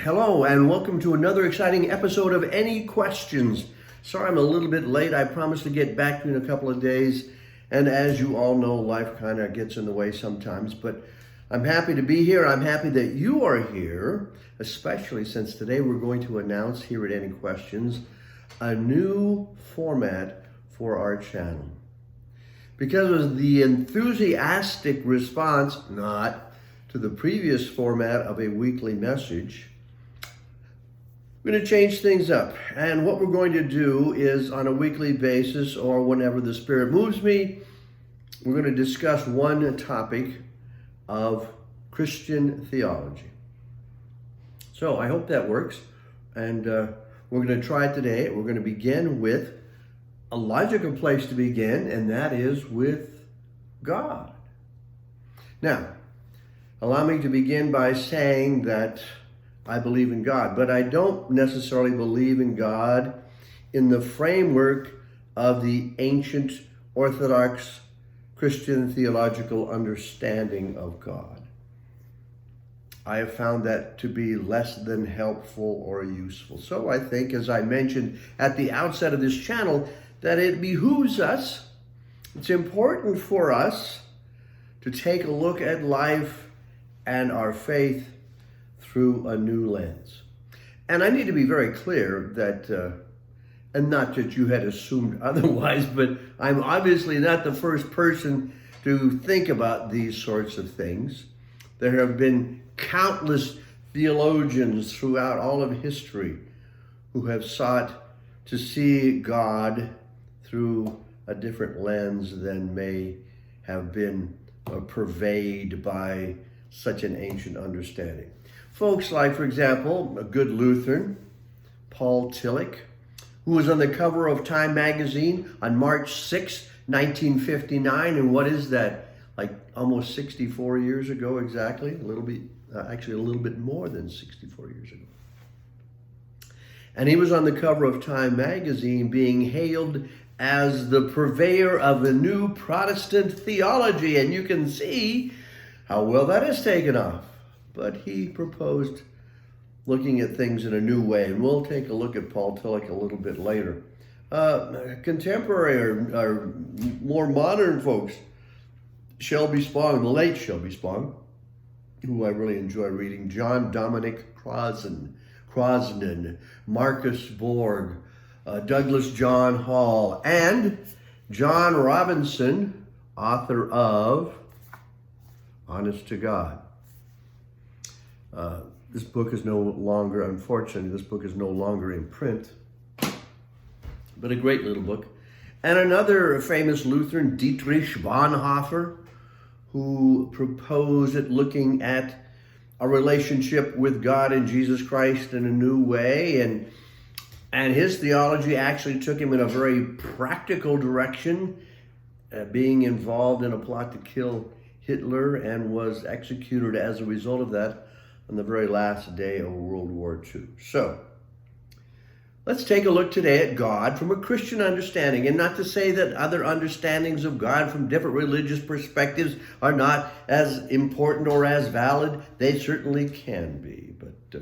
Hello, and welcome to another exciting episode of Any Questions. Sorry I'm a little bit late. I promised to get back to you in a couple of days. And as you all know, life kind of gets in the way sometimes. But I'm happy to be here. I'm happy that you are here, especially since today we're going to announce here at Any Questions a new format for our channel. Because of the enthusiastic response, not to the previous format of a weekly message, we're going to change things up. And what we're going to do is on a weekly basis or whenever the Spirit moves me, we're going to discuss one topic of Christian theology. So I hope that works. And we're going to try it today. We're going to begin with a logical place to begin, and that is with God. Now, allow me to begin by saying that I believe in God, but I don't necessarily believe in God in the framework of the ancient Orthodox Christian theological understanding of God. I have found that to be less than helpful or useful. So I think, as I mentioned at the outset of this channel, that it behooves us, it's important for us to take a look at life and our faith through a new lens. And I need to be very clear that, and not that you had assumed otherwise, but I'm obviously not the first person to think about these sorts of things. There have been countless theologians throughout all of history who have sought to see God through a different lens than may have been pervaded by such an ancient understanding. Folks like, for example, a good Lutheran, Paul Tillich, who was on the cover of Time magazine on March 6, 1959. And what is that? Like almost 64 years ago exactly? A little bit more than 64 years ago. And he was on the cover of Time magazine being hailed as the purveyor of a new Protestant theology. And you can see how well that has taken off. But he proposed looking at things in a new way. And we'll take a look at Paul Tillich a little bit later. Contemporary or more modern folks, Shelby Spong, the late Shelby Spong, who I really enjoy reading, John Dominic Crosnan, Marcus Borg, Douglas John Hall, and John Robinson, author of Honest to God. This book is no longer, unfortunately, this book is no longer in print, but a great little book. And another famous Lutheran, Dietrich Bonhoeffer, who proposed it looking at a relationship with God and Jesus Christ in a new way. And his theology actually took him in a very practical direction, being involved in a plot to kill Hitler and was executed as a result of that on the very last day of World War II. So, let's take a look today at God from a Christian understanding, and not to say that other understandings of God from different religious perspectives are not as important or as valid. They certainly can be, but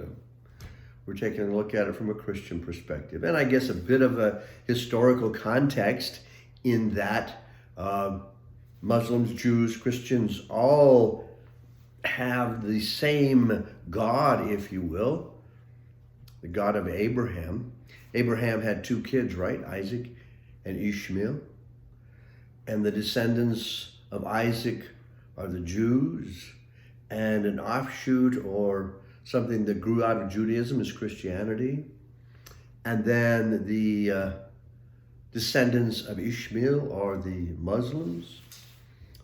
we're taking a look at it from a Christian perspective. And I guess a bit of a historical context in that Muslims, Jews, Christians all have the same God, if you will, the God of Abraham. Abraham had two kids, right? Isaac and Ishmael. And the descendants of Isaac are the Jews. And an offshoot or something that grew out of Judaism is Christianity. And then the descendants of Ishmael are the Muslims.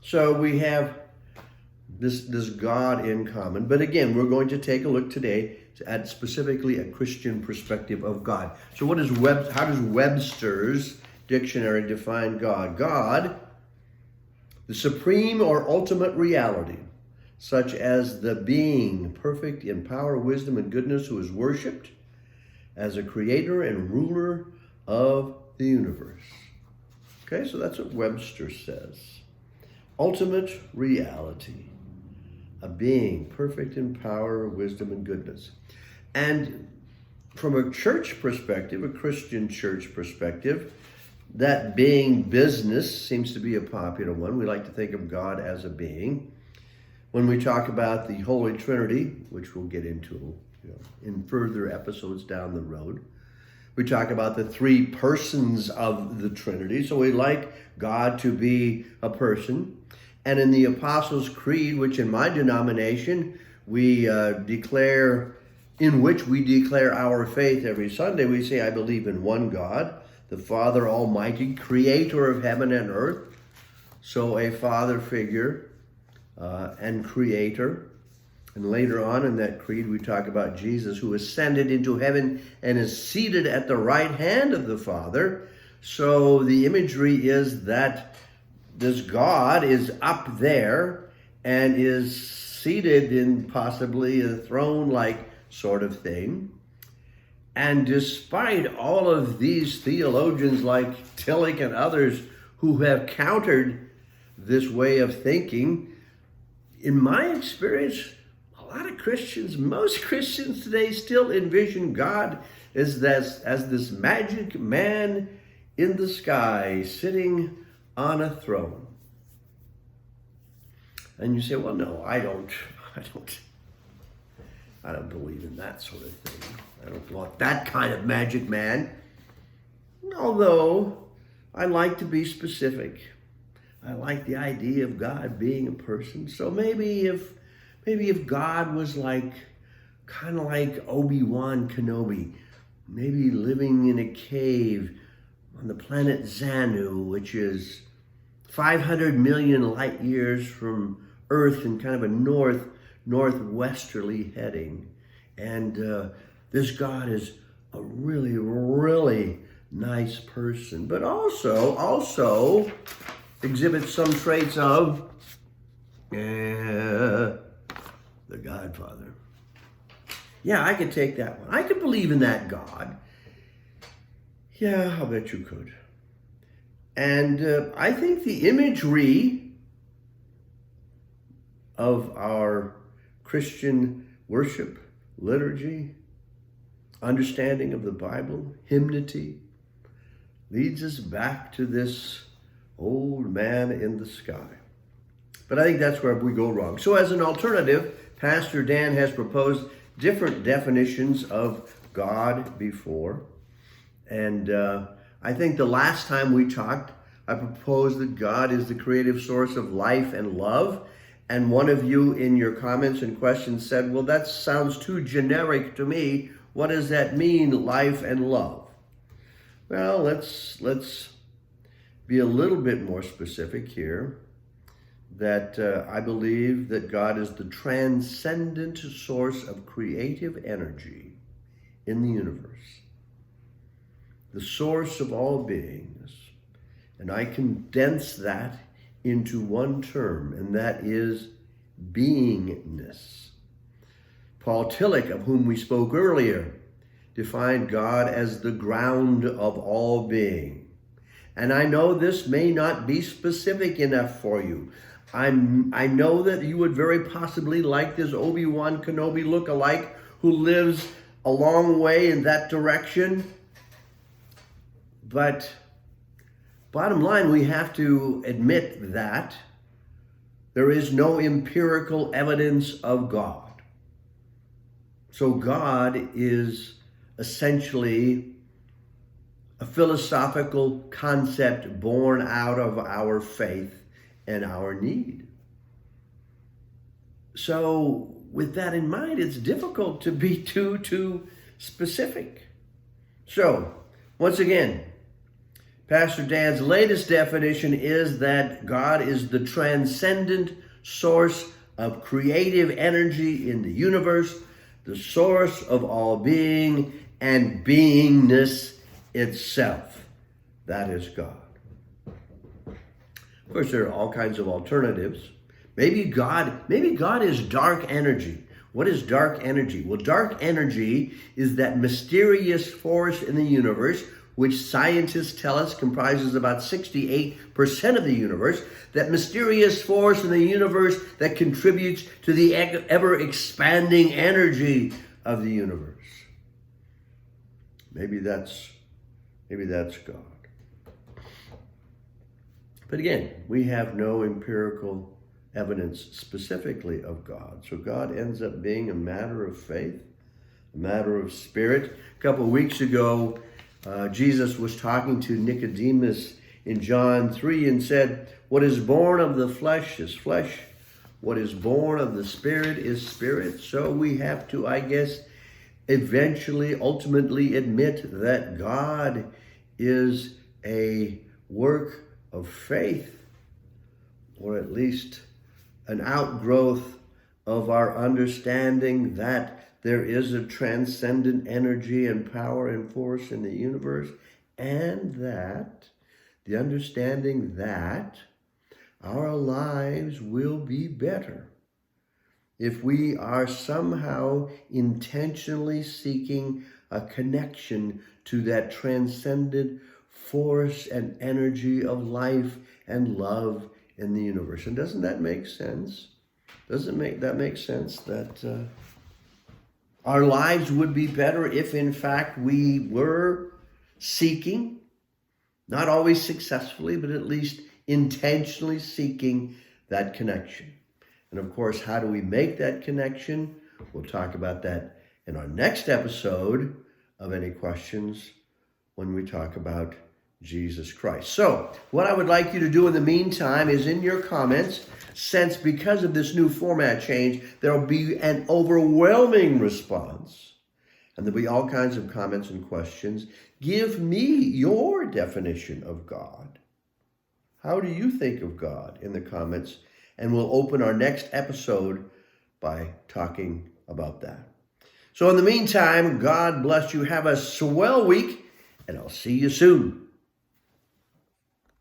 So we have this God in common. But again, we're going to take a look today at specifically a Christian perspective of God. So how does Webster's dictionary define God? God, the supreme or ultimate reality, such as the being perfect in power, wisdom, and goodness, who is worshipped as a creator and ruler of the universe. Okay, so that's what Webster says. Ultimate reality. A being perfect in power, wisdom, and goodness. And from a church perspective, a Christian church perspective, that being business seems to be a popular one. We like to think of God as a being. When we talk about the Holy Trinity, which we'll get into in further episodes down the road, we talk about the three persons of the Trinity. So we like God to be a person. And in the Apostles' Creed, which in my denomination we declare, in which we declare our faith every Sunday, we say, I believe in one God, the Father Almighty, creator of heaven and earth. So a father figure and creator. And later on in that creed, we talk about Jesus, who ascended into heaven and is seated at the right hand of the Father. So the imagery is that this God is up there and is seated in possibly a throne-like sort of thing. And despite all of these theologians like Tillich and others who have countered this way of thinking, in my experience, a lot of Christians, most Christians today still envision God as this magic man in the sky sitting on a throne. And you say, well, no, I don't believe in that sort of thing. I don't want that kind of magic man. Although I like to be specific. I like the idea of God being a person. So maybe if God was kind of like Obi-Wan Kenobi, maybe living in a cave on the planet Xanu, which is 500 million light years from Earth in kind of a northwesterly heading. And this God is a really, really nice person, but also exhibits some traits of the Godfather. Yeah, I could take that one. I could believe in that God. Yeah, I'll bet you could. And I think the imagery of our Christian worship, liturgy, understanding of the Bible, hymnody, leads us back to this old man in the sky. But I think that's where we go wrong. So as an alternative, Pastor Dan has proposed different definitions of God before. And I think the last time we talked, I proposed that God is the creative source of life and love. And one of you in your comments and questions said, well, that sounds too generic to me. What does that mean, life and love? Well, let's be a little bit more specific here. That I believe that God is the transcendent source of creative energy in the universe. The source of all beings. And I condense that into one term, and that is beingness. Paul Tillich, of whom we spoke earlier, defined God as the ground of all being. And I know this may not be specific enough for you. I know that you would very possibly like this Obi-Wan Kenobi look-alike who lives a long way in that direction. But bottom line, we have to admit that there is no empirical evidence of God. So God is essentially a philosophical concept born out of our faith and our need. So with that in mind, it's difficult to be too specific. So once again, Pastor Dan's latest definition is that God is the transcendent source of creative energy in the universe, the source of all being and beingness itself. That is God. Of course, there are all kinds of alternatives. Maybe God is dark energy. What is dark energy? Well, dark energy is that mysterious force in the universe, which scientists tell us comprises about 68% of the universe, that mysterious force in the universe that contributes to the ever-expanding energy of the universe. Maybe that's God. But again, we have no empirical evidence specifically of God. So God ends up being a matter of faith, a matter of spirit. A couple of weeks ago, Jesus was talking to Nicodemus in John 3 and said, what is born of the flesh is flesh. What is born of the spirit is spirit. So we have to, I guess, eventually, ultimately admit that God is a work of faith, or at least an outgrowth of our understanding that there is a transcendent energy and power and force in the universe, and that the understanding that our lives will be better if we are somehow intentionally seeking a connection to that transcendent force and energy of life and love in the universe. And doesn't that make sense? Doesn't that make sense that our lives would be better if in fact we were seeking, not always successfully, but at least intentionally seeking that connection. And of course, how do we make that connection? We'll talk about that in our next episode of Any Questions when we talk about Jesus Christ. So what I would like you to do in the meantime is in your comments, since because of this new format change, there'll be an overwhelming response and there'll be all kinds of comments and questions. Give me your definition of God. How do you think of God in the comments? And we'll open our next episode by talking about that. So in the meantime, God bless you. Have a swell week, and I'll see you soon.